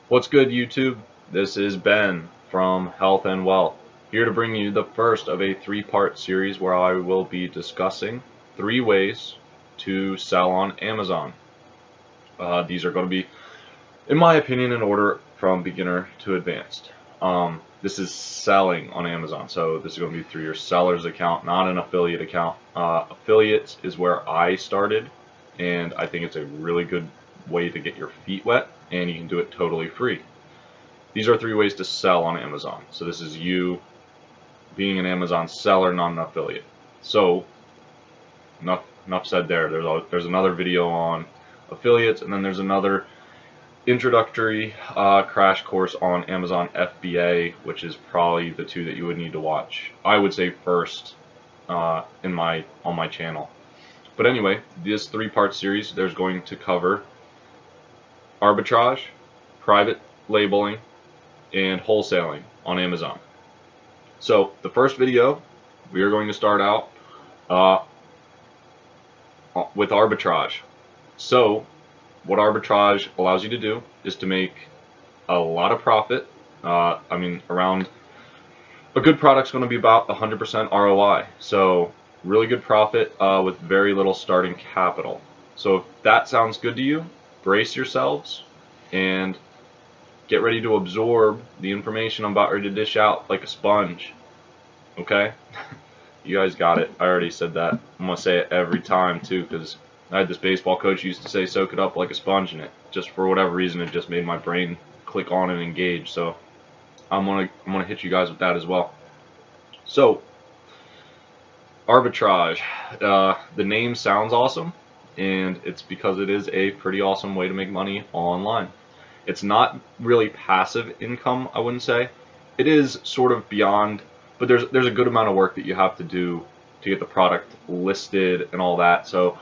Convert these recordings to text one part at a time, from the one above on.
What's good, YouTube? This is Ben from Health and Wealth, here to bring you the first of a three-part series where I will be discussing 3 ways to sell on Amazon. These are going to be, in my opinion, in order from beginner to advanced. This is selling on Amazon, so this is going to be through your seller's account, not an affiliate account. Affiliates is where I started, and I think it's a really good way to get your feet wet, and you can do it totally free. These are 3 ways to sell on Amazon. So this is you being an Amazon seller, not an affiliate. So enough said there. There's another video on affiliates, and then there's another introductory crash course on Amazon FBA, which is probably the 2 that you would need to watch. I would say first on my channel. But anyway, this 3-part series, there's going to cover arbitrage, private labeling, and wholesaling on Amazon. So the first video, we are going to start out with arbitrage. So what arbitrage allows you to do is to make a lot of profit. Around a good product's going to be about 100% ROI. So really good profit with very little starting capital. So if that sounds good to you, brace yourselves and get ready to absorb the information I'm about ready to dish out like a sponge. Okay? You guys got it. I already said that. I'm going to say it every time too, because I had this baseball coach who used to say soak it up like a sponge, and it just, for whatever reason, it just made my brain click on and engage. So I'm gonna hit you guys with that as well. So arbitrage, the name sounds awesome, and it's because it is a pretty awesome way to make money online. It's not really passive income, I wouldn't say. It is sort of beyond, but there's a good amount of work that you have to do to get the product listed and all that. So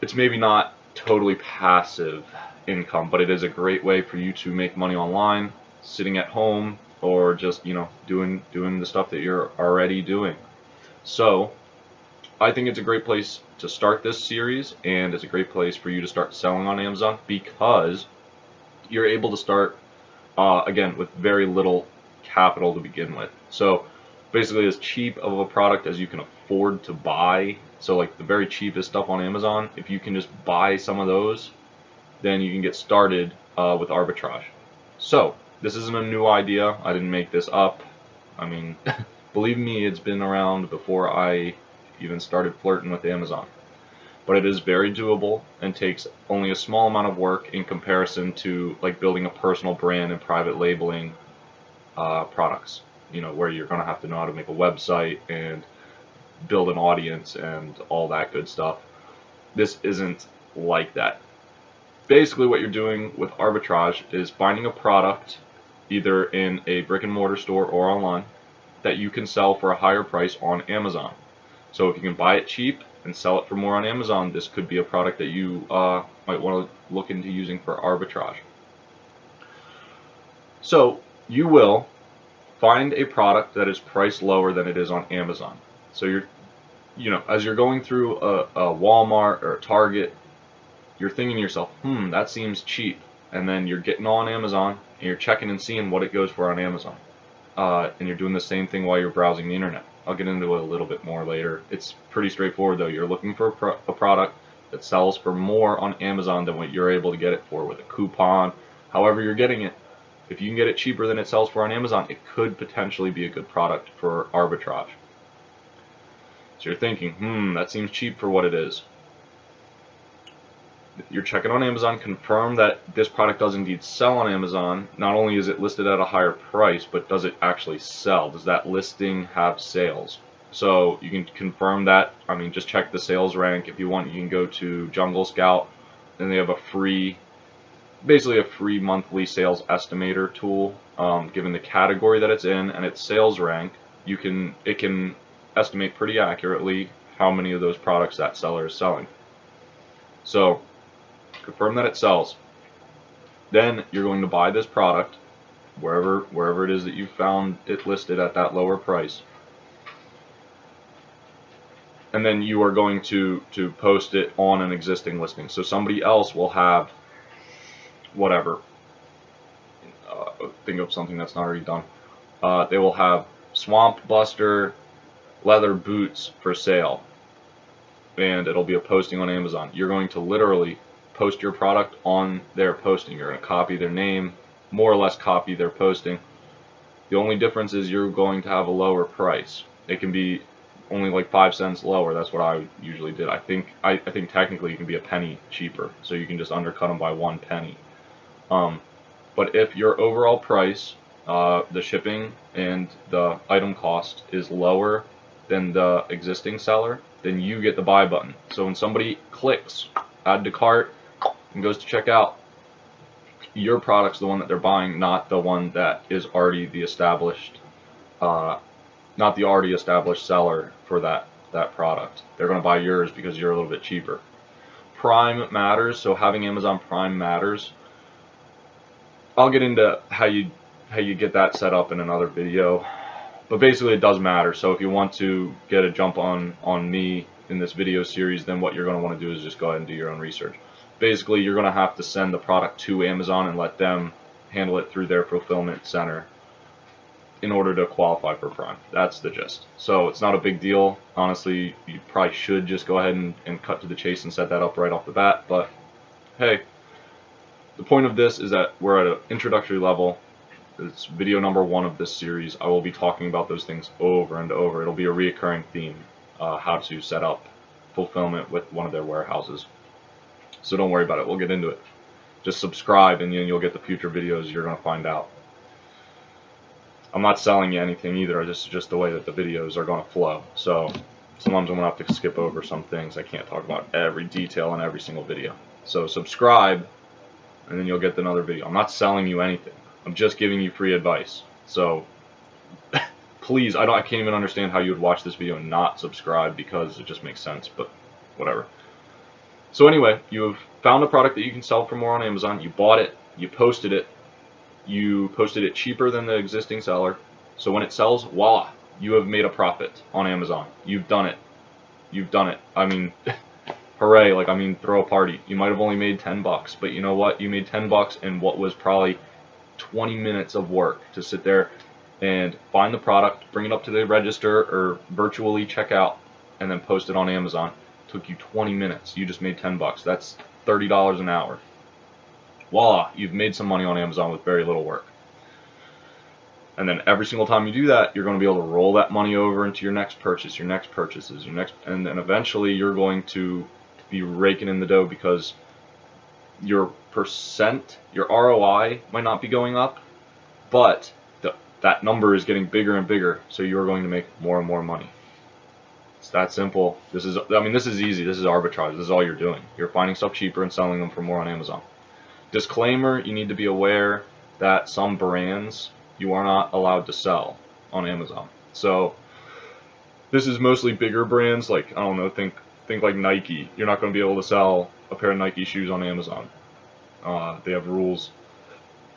it's maybe not totally passive income, but it is a great way for you to make money online, sitting at home, or just, you know, doing the stuff that you're already doing. So I think it's a great place to start this series, and it's a great place for you to start selling on Amazon, because you're able to start again with very little capital to begin with. So basically as cheap of a product as you can afford to buy. So like the very cheapest stuff on Amazon, if you can just buy some of those, then you can get started with arbitrage. So this isn't a new idea. I didn't make this up. I mean, believe me, it's been around before I even started flirting with Amazon. But it is very doable and takes only a small amount of work in comparison to like building a personal brand and private labeling products, you know, where you're going to have to know how to make a website and build an audience and all that good stuff. This isn't like that. Basically what you're doing with arbitrage is finding a product either in a brick and mortar store or online that you can sell for a higher price on Amazon. So if you can buy it cheap and sell it for more on Amazon, this could be a product that you might want to look into using for arbitrage. So you will find a product that is priced lower than it is on Amazon. So as you're going through a Walmart or a Target, you're thinking to yourself, that seems cheap. And then you're getting on Amazon and you're checking and seeing what it goes for on Amazon. And you're doing the same thing while you're browsing the internet. I'll get into it a little bit more later. It's pretty straightforward though. You're looking for a product that sells for more on Amazon than what you're able to get it for with a coupon, however you're getting it. If you can get it cheaper than it sells for on Amazon, it could potentially be a good product for arbitrage. So you're thinking, that seems cheap for what it is. You're checking on Amazon, confirm that this product does indeed sell on Amazon. Not only is it listed at a higher price, but does it actually sell? Does that listing have sales? So you can confirm that. I mean, just check the sales rank. If you want, you can go to Jungle Scout, and they have basically a free monthly sales estimator tool. Given the category that it's in and its sales rank, it can estimate pretty accurately how many of those products that seller is selling. So confirm that it sells. Then you're going to buy this product wherever it is that you found it listed at that lower price. And then you are going to post it on an existing listing. So somebody else will have whatever, think of something that's not already done. They will have Swamp Buster leather boots for sale, and it'll be a posting on Amazon. You're going to literally post your product on their posting. You're going to copy their name, more or less copy their posting. The only difference is you're going to have a lower price. It can be only like 5 cents lower. That's what I usually did. I think technically you can be a penny cheaper, so you can just undercut them by 1 penny. But if your overall price, the shipping and the item cost is lower than the existing seller, then you get the buy button. So when somebody clicks add to cart and goes to checkout, your product's the one that they're buying, not the one that is already the established, not the already established seller for that product. They're going to buy yours because you're a little bit cheaper. Prime matters, so having Amazon Prime matters. I'll get into how you get that set up in another video, but basically it does matter. So if you want to get a jump on me in this video series, then what you're going to want to do is just go ahead and do your own research. Basically, you're going to have to send the product to Amazon and let them handle it through their fulfillment center in order to qualify for Prime. That's the gist. So it's not a big deal. Honestly, you probably should just go ahead and cut to the chase and set that up right off the bat, but hey, the point of this is that we're at an introductory level. It's video number 1 of this series. I will be talking about those things over and over. It'll be a reoccurring theme, how to set up fulfillment with one of their warehouses. So don't worry about it. We'll get into it. Just subscribe and you'll get the future videos. You're going to find out. I'm not selling you anything either. This is just the way that the videos are going to flow. So sometimes I'm going to have to skip over some things. I can't talk about every detail in every single video. So subscribe and then you'll get another video. I'm not selling you anything. I'm just giving you free advice. So please, I can't even understand how you would watch this video and not subscribe, because it just makes sense, but whatever. So anyway, you have found a product that you can sell for more on Amazon. You bought it, you posted it cheaper than the existing seller. So when it sells, voila, you have made a profit on Amazon. You've done it. You've done it. I mean, hooray, like, I mean, throw a party. You might have only made 10 bucks, but you know what? You made 10 bucks in what was probably 20 minutes of work to sit there and find the product, bring it up to the register or virtually check out, and then post it on Amazon. It took you 20 minutes. You just made 10 bucks. That's $30 an hour. Voila, you've made some money on Amazon with very little work. And then every single time you do that, you're going to be able to roll that money over into your next purchase, your next purchases, and then eventually you're going to be raking in the dough, because your percent, your ROI might not be going up, but that number is getting bigger and bigger, so you're going to make more and more money. It's that simple. This is easy. This is arbitrage. This is all you're doing. You're finding stuff cheaper and selling them for more on Amazon. Disclaimer, you need to be aware that some brands you are not allowed to sell on Amazon. So this is mostly bigger brands, like, I don't know, think like Nike. You're not going to be able to sell a pair of Nike shoes on Amazon. They have rules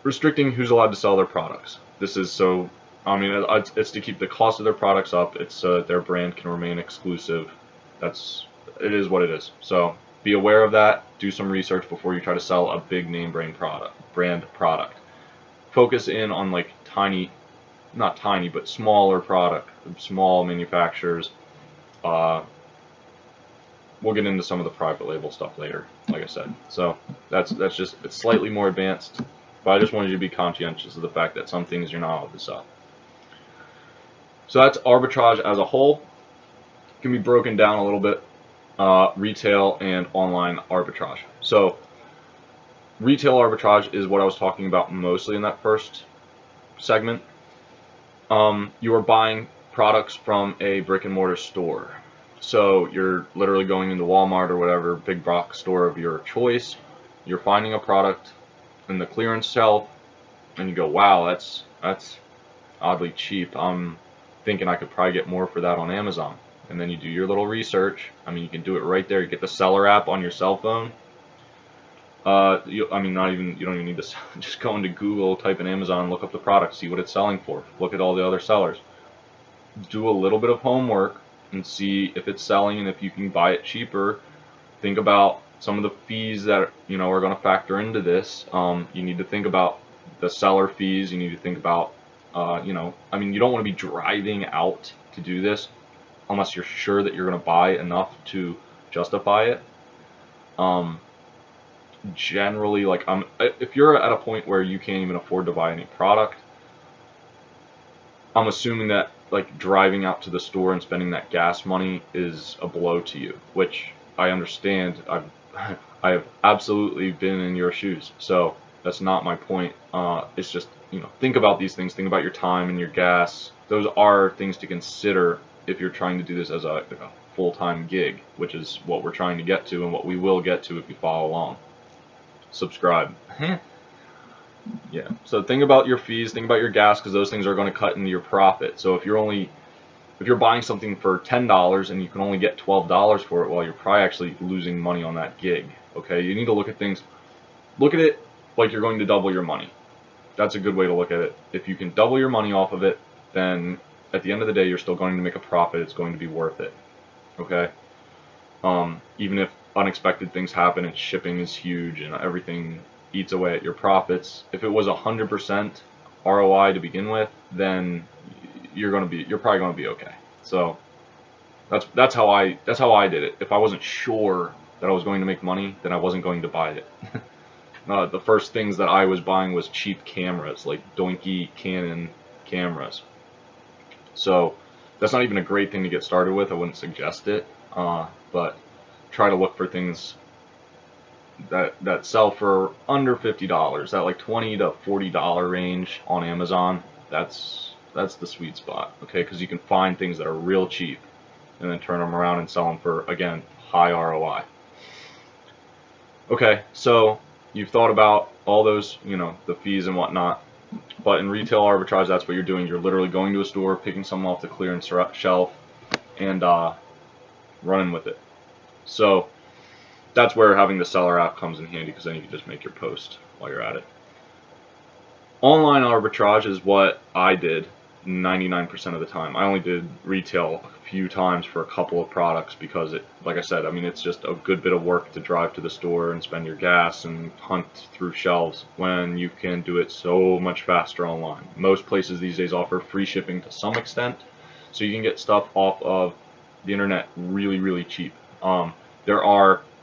restricting who's allowed to sell their products. This is so, I mean, it's to keep the cost of their products up. It's so that their brand can remain exclusive. It is what it is. So be aware of that. Do some research before you try to sell a big name brand product. Focus in on like not tiny, but smaller small manufacturers. We'll get into some of the private label stuff later, like I said. So that's just, it's slightly more advanced, but I just wanted you to be conscientious of the fact that some things you're not allowed to sell. So that's arbitrage as a whole. It can be broken down a little bit, retail and online arbitrage. So retail arbitrage is what I was talking about mostly in that first segment. You are buying products from a brick and mortar store. So you're literally going into Walmart or whatever big box store of your choice. You're finding a product in the clearance shelf, and you go, wow, that's oddly cheap. I'm thinking I could probably get more for that on Amazon. And then you do your little research. I mean, you can do it right there. You get the seller app on your cell phone. You don't even need to just go into Google, type in Amazon, look up the product, see what it's selling for, look at all the other sellers. Do a little bit of homework and see if it's selling and if you can buy it cheaper. Think about some of the fees that are going to factor into this. You need to think about The seller fees, you need to think about, you know, I mean, you don't want to be driving out to do this unless you're sure that you're going to buy enough to justify it. Generally, like, if you're at a point where you can't even afford to buy any product, I'm assuming that like driving out to the store and spending that gas money is a blow to you, which I understand. I have absolutely been in your shoes, so that's not my point. It's just, you know, think about these things. Think about your time and your gas. Those are things to consider if you're trying to do this as a full-time gig, which is what we're trying to get to and what we will get to if you follow along. Subscribe. Yeah, so think about your fees, think about your gas, because those things are going to cut into your profit. So if you're buying something for $10 and you can only get $12 for it, well, you're probably actually losing money on that gig. Okay, you need to look at things, look at it like you're going to double your money. That's a good way to look at it. If you can double your money off of it, then at the end of the day, you're still going to make a profit. It's going to be worth it. Okay, even if unexpected things happen and shipping is huge and everything eats away at your profits. If it was 100% ROI to begin with, then you're probably going to be okay. So that's how I did it. If I wasn't sure that I was going to make money, then I wasn't going to buy it. The first things that I was buying was cheap cameras, like doinky Canon cameras. So that's not even a great thing to get started with. I wouldn't suggest it, but try to look for things that sell for under $50, that like $20 to $40 range on Amazon. That's the sweet spot, okay? Because you can find things that are real cheap and then turn them around and sell them for, again, high ROI. Okay, so you've thought about all those, you know, the fees and whatnot. But in retail arbitrage, that's what you're doing. You're literally going to a store, picking something off the clearance shelf, and running with it. So that's where having the seller app comes in handy, because then you can just make your post while you're at it. Online arbitrage is what I did 99% of the time. I only did retail a few times for a couple of products because it, like I said, I mean, it's just a good bit of work to drive to the store and spend your gas and hunt through shelves when you can do it so much faster online. Most places these days offer free shipping to some extent, so you can get stuff off of the internet really, really cheap.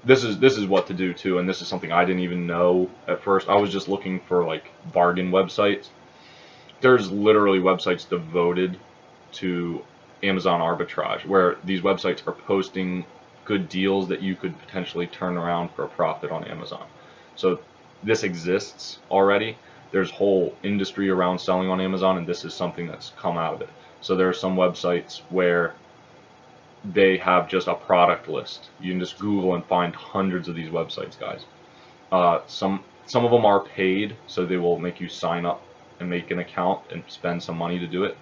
This is what to do too, and this is something I didn't even know at first. I was just looking for like bargain websites. There's literally websites devoted to Amazon arbitrage, where these websites are posting good deals that you could potentially turn around for a profit on Amazon. So this exists already. There's whole industry around selling on Amazon, and this is something that's come out of it. So there are some websites where they have just a product list. You can just Google and find hundreds of these websites, guys. Some of them are paid, so they will make you sign up and make an account and spend some money to do it.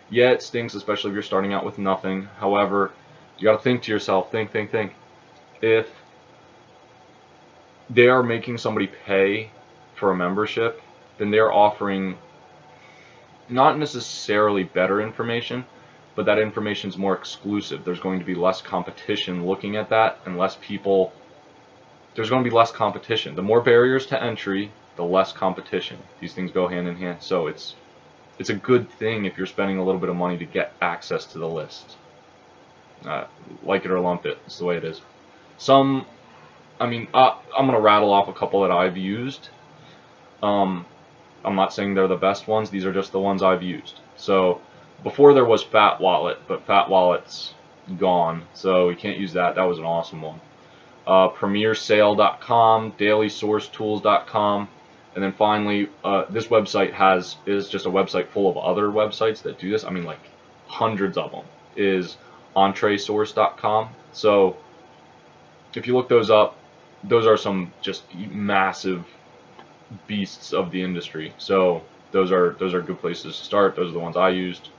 Yeah, it stinks, especially if you're starting out with nothing. However, you got to think to yourself, think. If they are making somebody pay for a membership, then they're offering not necessarily better information, but that information is more exclusive. There's going to be less competition looking at that, and less people. There's going to be less competition. The more barriers to entry, the less competition. These things go hand in hand. So it's a good thing if you're spending a little bit of money to get access to the list. Like it or lump it, it's the way it is. I'm gonna rattle off a couple that I've used. I'm not saying they're the best ones. These are just the ones I've used. So before there was Fat Wallet, but Fat Wallet's gone, so we can't use that. That was an awesome one. PremierSale.com, DailySourceTools.com, and then finally, this website is just a website full of other websites that do this. I mean, like hundreds of them. Is EntreSource.com. So if you look those up, those are some just massive beasts of the industry. So those are good places to start. Those are the ones I used.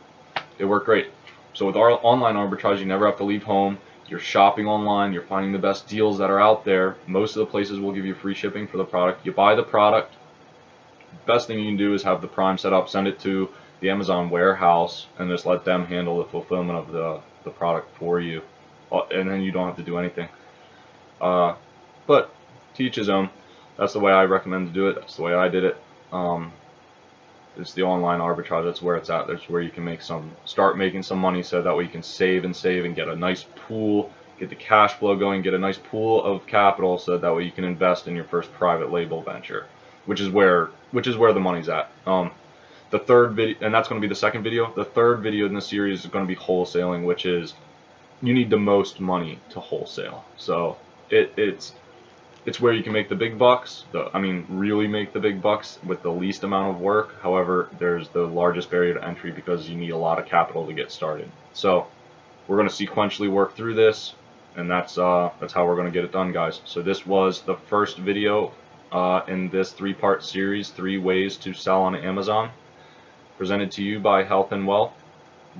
They work great. So with our online arbitrage, you never have to leave home. You're shopping online. You're finding the best deals that are out there. Most of the places will give you free shipping for the product. You buy the product. Best thing you can do is have the Prime set up, send it to the Amazon warehouse, and just let them handle the fulfillment of the product for you. And then you don't have to do anything. But to each his own. That's the way I recommend to do it. That's the way I did it. It's the online arbitrage. That's where it's at. That's where you can start making some money, so that way you can save and get a nice pool, get the cash flow going, get a nice pool of capital, so that way you can invest in your first private label venture, which is where the money's at. The third video, and that's going to be the second video. The third video in the series is going to be wholesaling, which is you need the most money to wholesale. So it's where you can make the big bucks, really make the big bucks with the least amount of work. However, there's the largest barrier to entry because you need a lot of capital to get started. So we're going to sequentially work through this, and that's how we're going to get it done, guys. So this was the first video in this 3-part series, 3 ways to sell on Amazon, presented to you by Health and Wealth.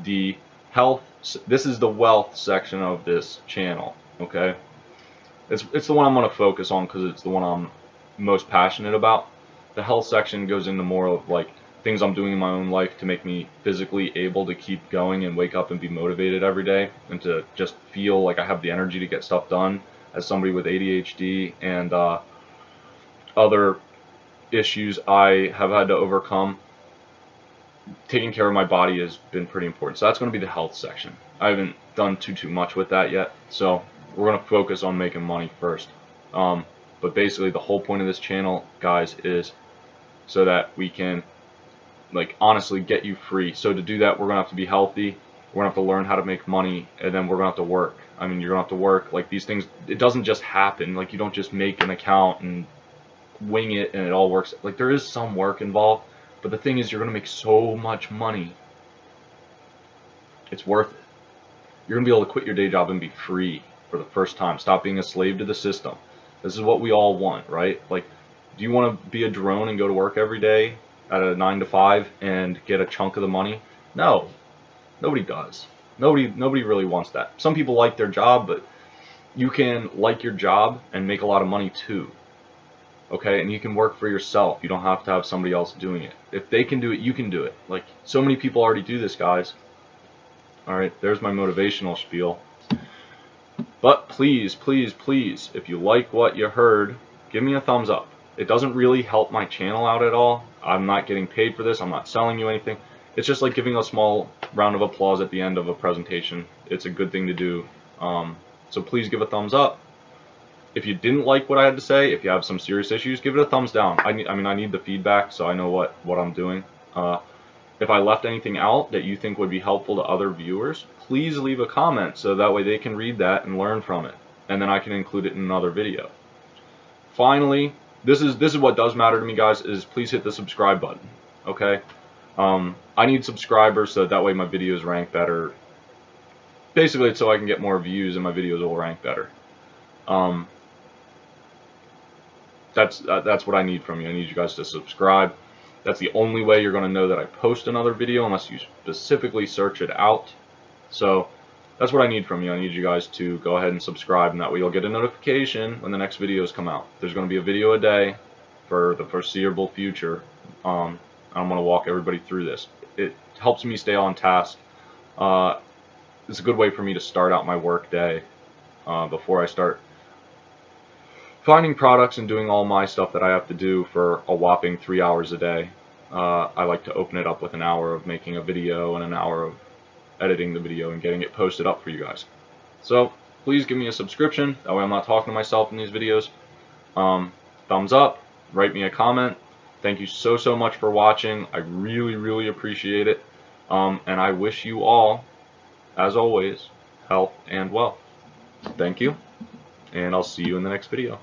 This is the wealth section of this channel, okay? It's the one I'm going to focus on because it's the one I'm most passionate about. The health section goes into more of like things I'm doing in my own life to make me physically able to keep going and wake up and be motivated every day, and to just feel like I have the energy to get stuff done as somebody with ADHD and other issues I have had to overcome. Taking care of my body has been pretty important. So that's going to be the health section. I haven't done too much with that yet, so we're going to focus on making money first. But basically the whole point of this channel, guys, is so that we can honestly get you free. So to do that, we're going to have to be healthy, we're going to have to learn how to make money, and then we're going to have to work. You're going to have to work. These things, it doesn't just happen. You don't just make an account and wing it and it all works. There is some work involved, but the thing is, you're going to make so much money, it's worth it. You're going to be able to quit your day job and be free for the first time. Stop being a slave to the system. This is what we all want, right? Do you want to be a drone and go to work every day at a 9 to 5 and get a chunk of the money? No, nobody does. Nobody really wants that. Some people like their job, but you can like your job and make a lot of money too. Okay, and you can work for yourself. You don't have to have somebody else doing it. If they can do it, you can do it. So many people already do this, guys. Alright, there's my motivational spiel. But please, please, please, if you like what you heard, give me a thumbs up. It doesn't really help my channel out at all. I'm not getting paid for this. I'm not selling you anything. It's just like giving a small round of applause at the end of a presentation. It's a good thing to do. So please give a thumbs up. If you didn't like what I had to say, if you have some serious issues, give it a thumbs down. I need the feedback so I know what I'm doing. If I left anything out that you think would be helpful to other viewers, please leave a comment so that way they can read that and learn from it, and then I can include it in another video. Finally, this is what does matter to me, guys, is please hit the subscribe button. Okay, I need subscribers so that way my videos rank better. Basically, it's so I can get more views and my videos will rank better. That's what I need from you. I need you guys to subscribe. That's the only way you're going to know that I post another video, unless you specifically search it out. So that's what I need from you. I need you guys to go ahead and subscribe, and that way you'll get a notification when the next videos come out. There's going to be a video a day for the foreseeable future. I'm going to walk everybody through this. It helps me stay on task. It's a good way for me to start out my work day before I start finding products and doing all my stuff that I have to do for a whopping 3 hours a day. I like to open it up with an hour of making a video and an hour of editing the video and getting it posted up for you guys. So please give me a subscription. That way I'm not talking to myself in these videos. Thumbs up. Write me a comment. Thank you so much for watching. I really appreciate it. And I wish you all, as always, health and wealth. Thank you. And I'll see you in the next video.